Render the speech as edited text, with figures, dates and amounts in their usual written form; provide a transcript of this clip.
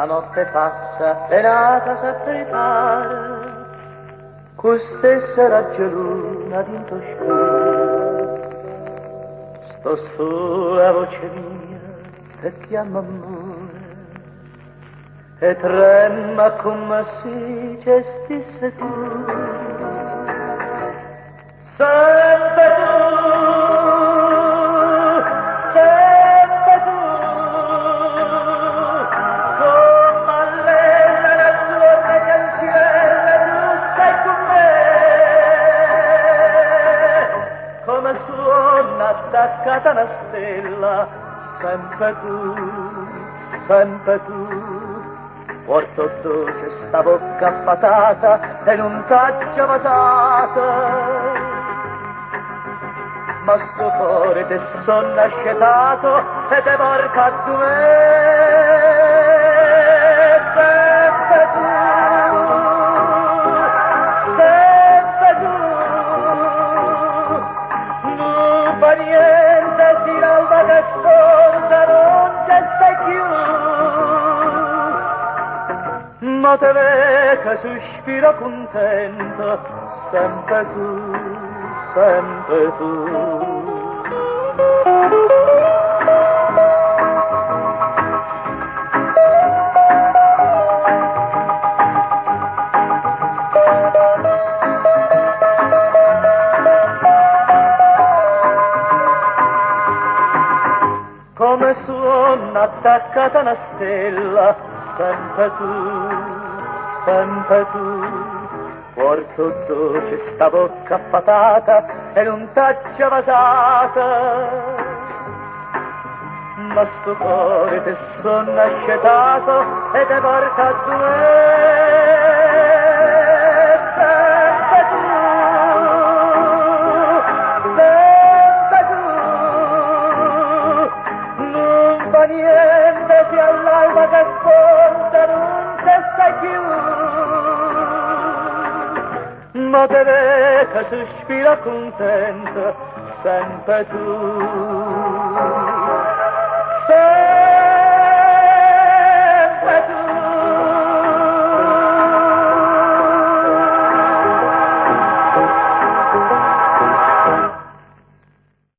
notte passa e nata sempre ripare, con stessa ragione d'into scuro. Sto sola voce mia che chiama amore e trema come si gestisse tu. Sempre tu, come allena nel tuo cancelle, tu stai con me, come suona attaccata una stella, sempre tu, porto dolce sta bocca patata e non t'accia basata. Ma sto cuore te son nascetato e te porca a me. Sempre tu, non fa niente, si l'alba che scorda, non te stai più. Ma te ve che sospiro contento, sempre tu. Come suona attaccata una stella, sempre tu, porto dolce sta bocca patata e non t'accia basata. Ma sto cuore te son nascetato e te porta a sempre tu, non fa niente se all'alba che sponda non te stai più. Ma te ve che sospira contento, sempre tu.